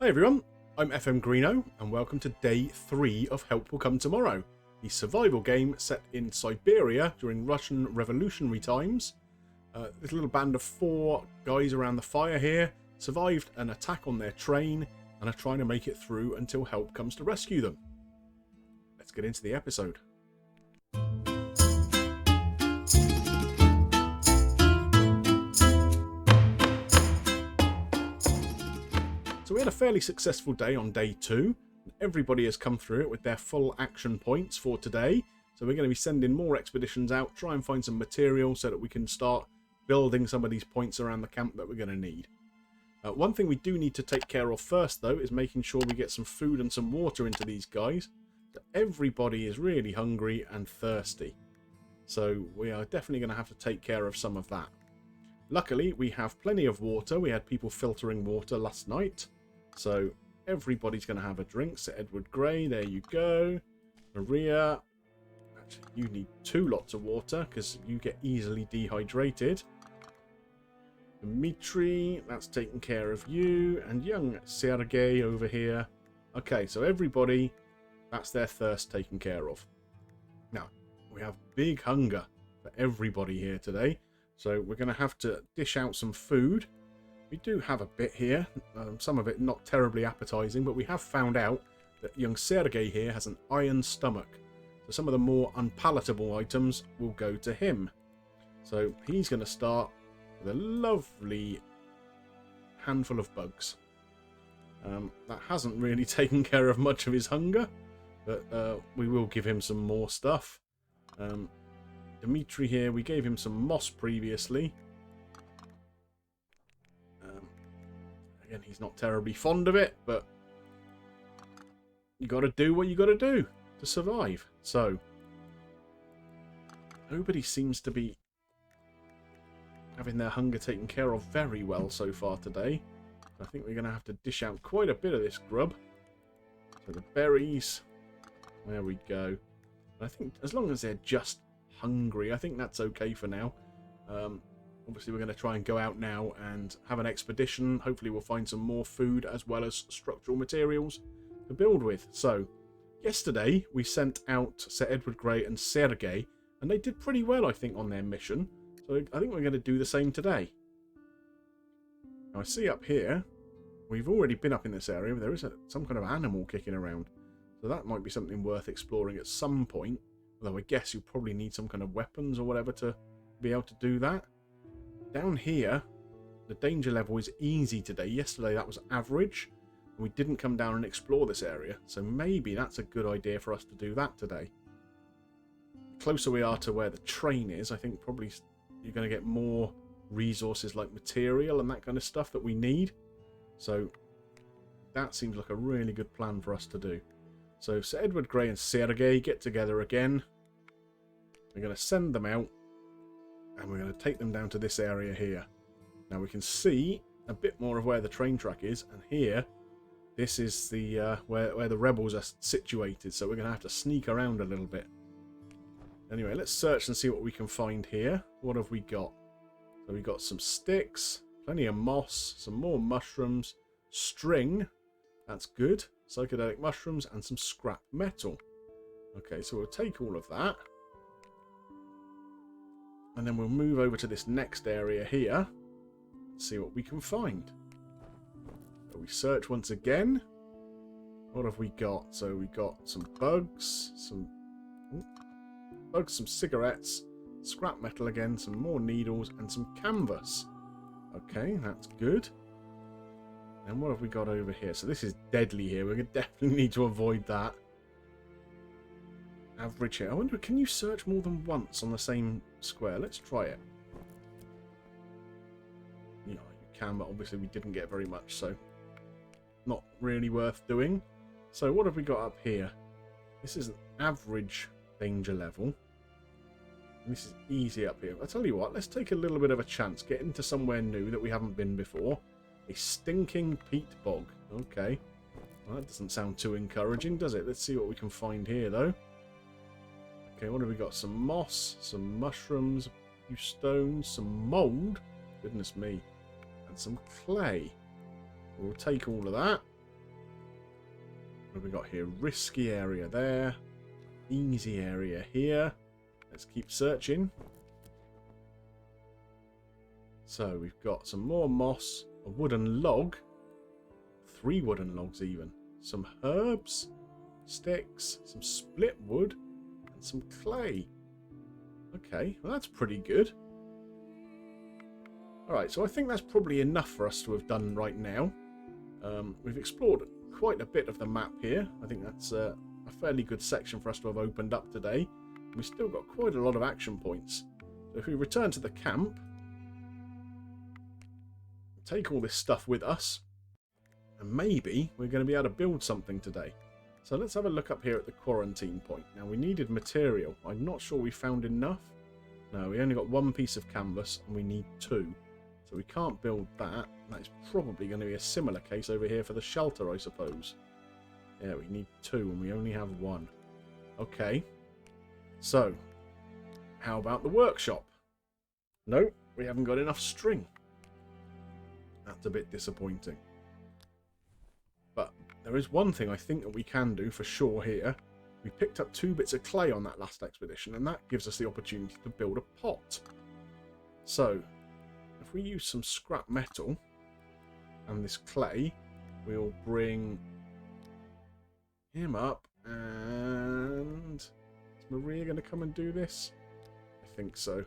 Hi everyone, I'm FM Greeno and welcome to day 3 of Help Will Come Tomorrow, the survival game set in Siberia during Russian revolutionary times. This little band of 4 guys around the fire here survived an attack on their train and are trying to make it through until help comes to rescue them. Let's get into the episode. So we had a fairly successful day on day 2. Everybody has come through it with their full action points for today. So we're going to be sending more expeditions out, try and find some material so that we can start building some of these points around the camp that we're going to need. One thing we do need to take care of first though is making sure we get some food and some water into these guys. So everybody is really hungry and thirsty. So we are definitely going to have to take care of some of that. Luckily we have plenty of water. We had people filtering water last night. So everybody's going to have a drink. So Edward Gray, there you go. Maria, actually you need 2 lots of water because you get easily dehydrated. Dmitri, that's taking care of you. And young Sergei over here. Okay, so everybody, that's their thirst taken care of. Now, we have big hunger for everybody here today. So we're going to have to dish out some food. We do have a bit here, some of it not terribly appetizing, but we have found out that young Sergei here has an iron stomach. So some of the more unpalatable items will go to him. So he's going to start with a lovely handful of bugs. That hasn't really taken care of much of his hunger, but we will give him some more stuff. Dmitri here, we gave him some moss previously. Again, he's not terribly fond of it, but you got to do what you got to do to survive. So, nobody seems to be having their hunger taken care of very well so far today. I think we're going to have to dish out quite a bit of this grub. So the berries, there we go. I think as long as they're just hungry, I think that's okay for now. Obviously, we're going to try and go out now and have an expedition. Hopefully, we'll find some more food as well as structural materials to build with. So, yesterday, we sent out Sir Edward Grey and Sergei, and they did pretty well, I think, on their mission. So, I think we're going to do the same today. Now, I see up here, we've already been up in this area, but there is some kind of animal kicking around. So, that might be something worth exploring at some point. Although, I guess you'll probably need some kind of weapons or whatever to be able to do that. Down here, the danger level is easy today. Yesterday that was average. And we didn't come down and explore this area. So maybe that's a good idea for us to do that today. The closer we are to where the train is, I think probably you're going to get more resources like material and that kind of stuff that we need. So that seems like a really good plan for us to do. So Sir Edward Grey and Sergei get together again. We're going to send them out. And we're going to take them down to this area here. Now we can see a bit more of where the train track is. And here, this is the where the rebels are situated. So we're going to have to sneak around a little bit. Anyway, let's search and see what we can find here. What have we got? So we've got some sticks, plenty of moss, some more mushrooms, string. That's good. Psychedelic mushrooms and some scrap metal. Okay, so we'll take all of that. And then we'll move over to this next area here. See what we can find. So we search once again. What have we got? So we got some bugs, some cigarettes, scrap metal again, some more needles, and some canvas. Okay, that's good. And what have we got over here? So this is deadly here. We're going to definitely need to avoid that. Average here. I wonder, can you search more than once on the same square? Let's try it. Yeah, you can, but obviously we didn't get very much, so not really worth doing. So what have we got up here? This is an average danger level. And this is easy up here. I'll tell you what, let's take a little bit of a chance. Get into somewhere new that we haven't been before. A stinking peat bog. Okay. Well, that doesn't sound too encouraging, does it? Let's see what we can find here, though. Okay, what have we got? Some moss, some mushrooms, a few stones, some mould. Goodness me. And some clay. We'll take all of that. What have we got here? Risky area there. Easy area here. Let's keep searching. So we've got some more moss, a wooden log, 3 wooden logs even, some herbs, sticks, some split wood, and some clay. Okay, well that's pretty good. Alright, so I think that's probably enough for us to have done right now. We've explored quite a bit of the map here. I think that's a fairly good section for us to have opened up today. We've still got quite a lot of action points. So if we return to the camp, take all this stuff with us, and maybe we're going to be able to build something today. So let's have a look up here at the quarantine point. Now we needed material. I'm not sure we found enough. No, we only got 1 piece of canvas and we need 2. So we can't build that. That's probably going to be a similar case over here for the shelter, I suppose. Yeah, we need 2 and we only have 1. Okay. So, how about the workshop? No, we haven't got enough string. That's a bit disappointing. But there is one thing I think that we can do for sure here. We picked up 2 bits of clay on that last expedition, and that gives us the opportunity to build a pot. So, if we use some scrap metal and this clay, we'll bring him up. And is Maria going to come and do this? I think so.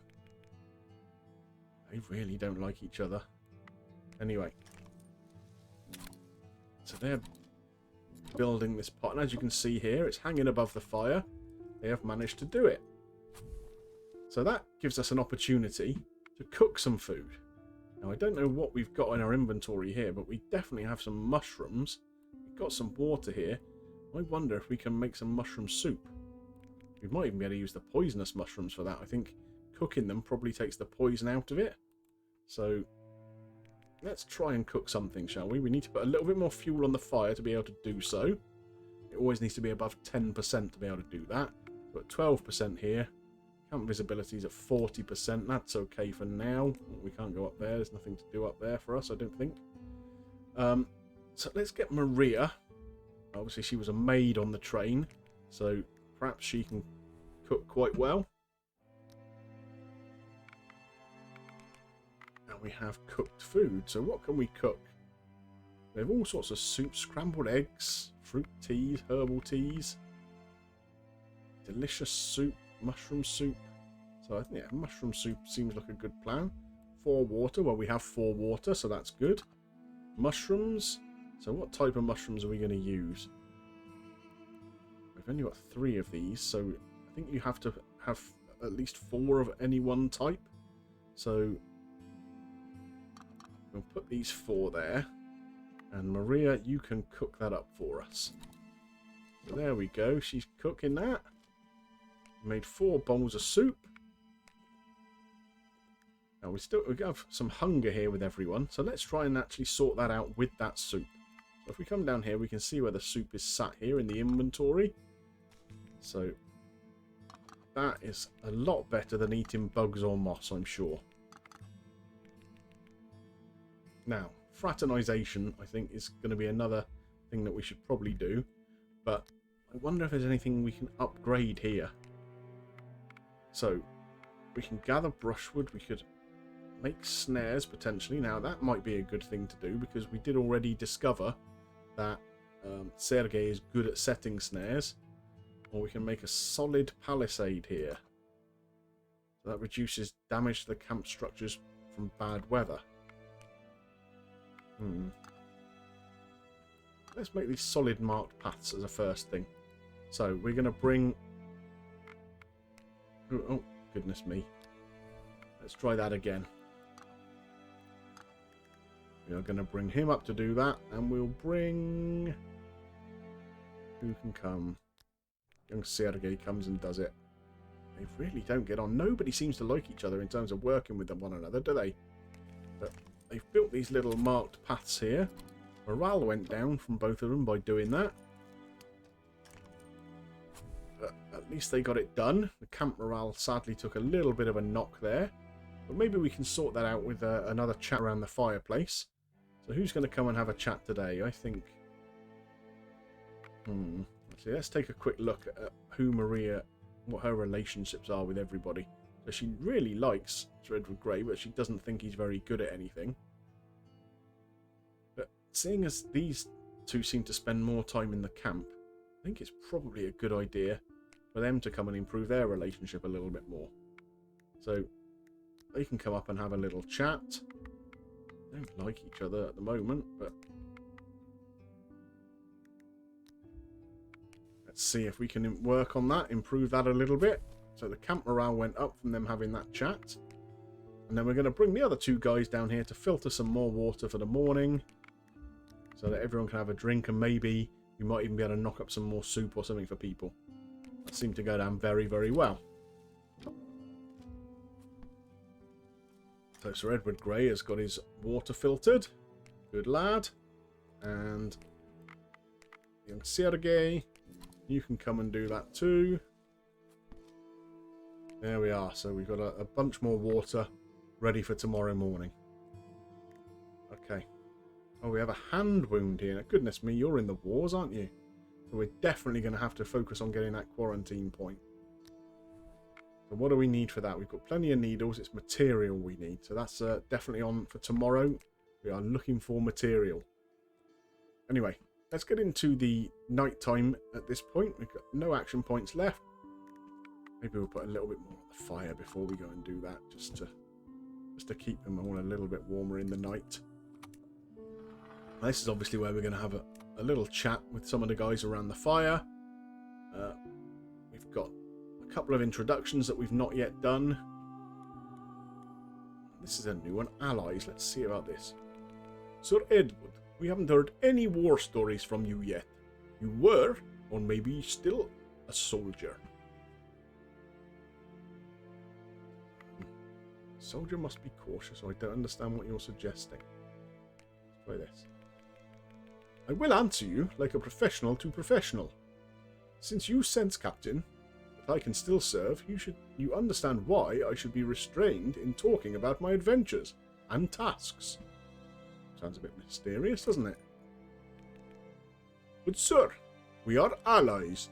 They really don't like each other. Anyway, so they're building this pot, and as you can see here, it's hanging above the fire. They have managed to do it. So that gives us an opportunity to cook some food. Now, I don't know what we've got in our inventory here, but we definitely have some mushrooms. We've got some water here. I wonder if we can make some mushroom soup. We might even be able to use the poisonous mushrooms for that. I think cooking them probably takes the poison out of it. So let's try and cook something, shall we? We need to put a little bit more fuel on the fire to be able to do so. It always needs to be above 10% to be able to do that. We're at 12% here. Camp visibility is at 40%. That's okay for now. We can't go up there. There's nothing to do up there for us, I don't think. So let's get Maria. Obviously, she was a maid on the train, so perhaps she can cook quite well. We have cooked food. So what can we cook? We have all sorts of soups, scrambled eggs, fruit teas, herbal teas, delicious soup, mushroom soup. So I think yeah, mushroom soup seems like a good plan. 4 water. Well, we have 4 water, so that's good. Mushrooms. So what type of mushrooms are we going to use? We've only got 3 of these, so I think you have to have at least 4 of any one type. So we'll put these 4 there. And Maria, you can cook that up for us. So there we go. She's cooking that. Made 4 bowls of soup. Now we have some hunger here with everyone. So let's try and actually sort that out with that soup. So if we come down here, we can see where the soup is sat here in the inventory. So that is a lot better than eating bugs or moss, I'm sure. Now, fraternization, I think, is going to be another thing that we should probably do. But I wonder if there's anything we can upgrade here. So, we can gather brushwood. We could make snares, potentially. Now, that might be a good thing to do, because we did already discover that Sergei is good at setting snares. Or we can make a solid palisade here. So that reduces damage to the camp structures from bad weather. Let's make these solid marked paths as a first thing. So we're going to bring... Oh, goodness me. Let's try that again. We are going to bring him up to do that, and we'll bring... Who can come? Young Sergei comes and does it. They really don't get on. Nobody seems to like each other in terms of working with one another, do they? But they've built these little marked paths here. Morale went down from both of them by doing that. But at least they got it done. The camp morale sadly took a little bit of a knock there. But maybe we can sort that out with another chat around the fireplace. So who's going to come and have a chat today? I think Actually, let's take a quick look at who Maria, what her relationships are with everybody. So she really likes Sir Edward Grey, but she doesn't think he's very good at anything. But seeing as these two seem to spend more time in the camp, I think it's probably a good idea for them to come and improve their relationship a little bit more. So they can come up and have a little chat. They don't like each other at the moment, but let's see if we can work on that, improve that a little bit. So the camp morale went up from them having that chat. And then we're going to bring the other two guys down here to filter some more water for the morning, so that everyone can have a drink, and maybe we might even be able to knock up some more soup or something for people. That seemed to go down very, very well. So Sir Edward Grey has got his water filtered. Good lad. And young Sergei, you can come and do that too. There we are. So we've got a bunch more water ready for tomorrow morning. Okay. Oh, we have a hand wound here. Goodness me, you're in the wars, aren't you? So we're definitely going to have to focus on getting that quarantine point. So what do we need for that? We've got plenty of needles. It's material we need. So that's definitely on for tomorrow. We are looking for material. Anyway, let's get into the night time at this point. We've got no action points left. Maybe we'll put a little bit more on the fire before we go and do that, just to keep them all a little bit warmer in the night. Now, this is obviously where we're going to have a little chat with some of the guys around the fire. We've got a couple of introductions that we've not yet done. This is a new one, allies. Let's see about this. Sir Edward, we haven't heard any war stories from you yet. You were, or maybe still, a soldier. Soldier must be cautious, so I don't understand what you're suggesting. Let's try this. I will answer you like a professional to professional. Since you sense, Captain, that I can still serve, you understand why I should be restrained in talking about my adventures and tasks. Sounds a bit mysterious, doesn't it? But sir, we are allies.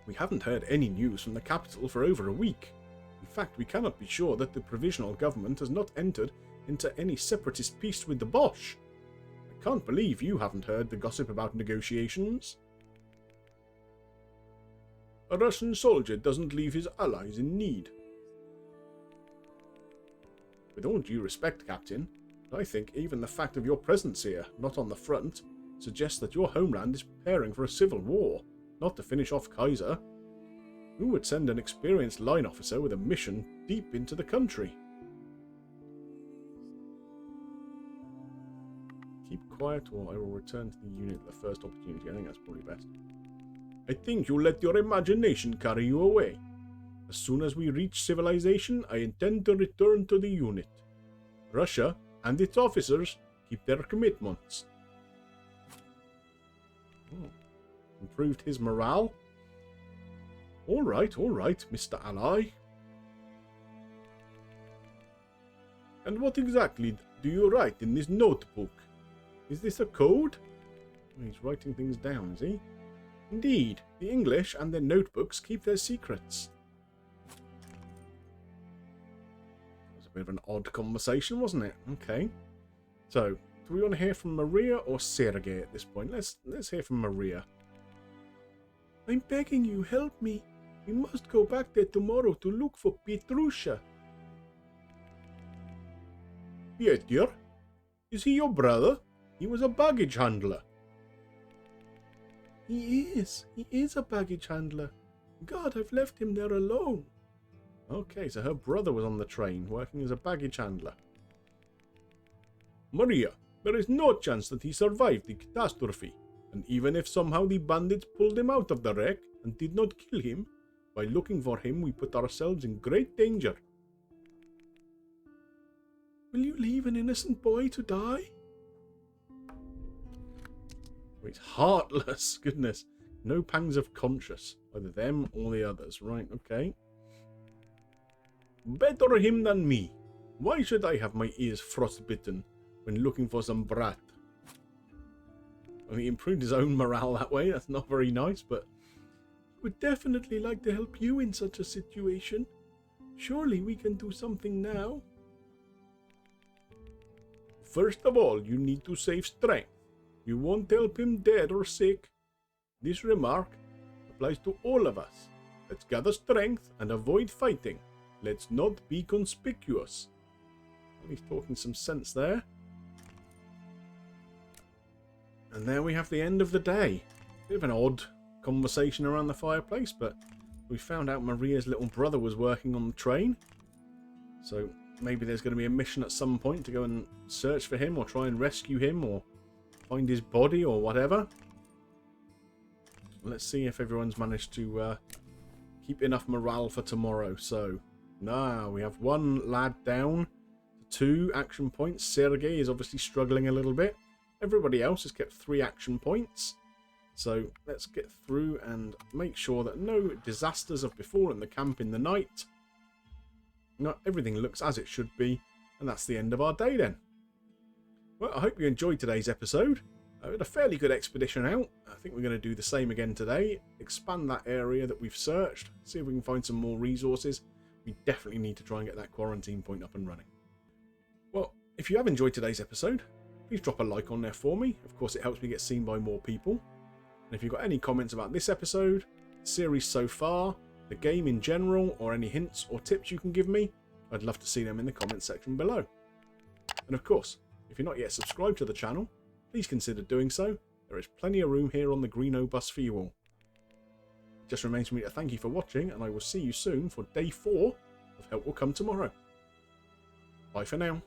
We haven't heard any news from the capital for over a week. In fact, we cannot be sure that the provisional government has not entered into any separatist peace with the Bosch. I can't believe you haven't heard the gossip about negotiations. A Russian soldier doesn't leave his allies in need. With all due respect, Captain, I think even the fact of your presence here, not on the front, suggests that your homeland is preparing for a civil war. Not to finish off Kaiser. Who would send an experienced line officer with a mission deep into the country? Keep quiet or I will return to the unit at the first opportunity. I think that's probably best. I think you let your imagination carry you away. As soon as we reach civilization, I intend to return to the unit. Russia and its officers keep their commitments. Oh. Improved his morale. All right, Mr. Ally. And what exactly do you write in this notebook? Is this a code? He's writing things down, is he? Indeed, the English and their notebooks keep their secrets. It was a bit of an odd conversation, wasn't it? Okay. So, do we want to hear from Maria or Sergei at this point? Let's hear from Maria. I'm begging you, help me. We must go back there tomorrow to look for Petrusha. Peter? Is he your brother? He was a baggage handler. He is a baggage handler. God, I've left him there alone. Okay, so her brother was on the train, working as a baggage handler. Maria, there is no chance that he survived the catastrophe. And even if somehow the bandits pulled him out of the wreck and did not kill him, by looking for him we put ourselves in great danger. Will you leave an innocent boy to die? Oh, he's heartless, goodness. No pangs of conscience, either them or the others. Right, okay. Better him than me. Why should I have my ears frostbitten when looking for some brat? I mean, he improved his own morale that way. That's not very nice, but would definitely like to help you in such a situation. Surely we can do something now. First of all, you need to save strength. You won't help him dead or sick. This remark applies to all of us. Let's gather strength and avoid fighting. Let's not be conspicuous. Well, he's talking some sense there. And there we have the end of the day. Bit of an odd conversation around the fireplace, but we found out Maria's little brother was working on the train. So maybe there's going to be a mission at some point to go and search for him or try and rescue him or find his body or whatever. Let's see if everyone's managed to keep enough morale for tomorrow. So now we have one lad down, 2 action points. Sergei is obviously struggling a little bit. Everybody else has kept 3 action points. So let's get through and make sure that no disasters have befallen the camp in the night. No, everything looks as it should be, and that's the end of our day then. Well, I hope you enjoyed today's episode. We had a fairly good expedition out. I think we're going to do the same again today. Expand that area that we've searched. See if we can find some more resources. We definitely need to try and get that quarantine point up and running. Well, if you have enjoyed today's episode, please drop a like on there for me. Of course, it helps me get seen by more people. And if you've got any comments about this episode, the series so far, the game in general, or any hints or tips you can give me, I'd love to see them in the comments section below. And of course, if you're not yet subscribed to the channel, please consider doing so. There is plenty of room here on the Greeno bus for you all. It just remains for me to thank you for watching, and I will see you soon for day 4 of Help Will Come Tomorrow. Bye for now.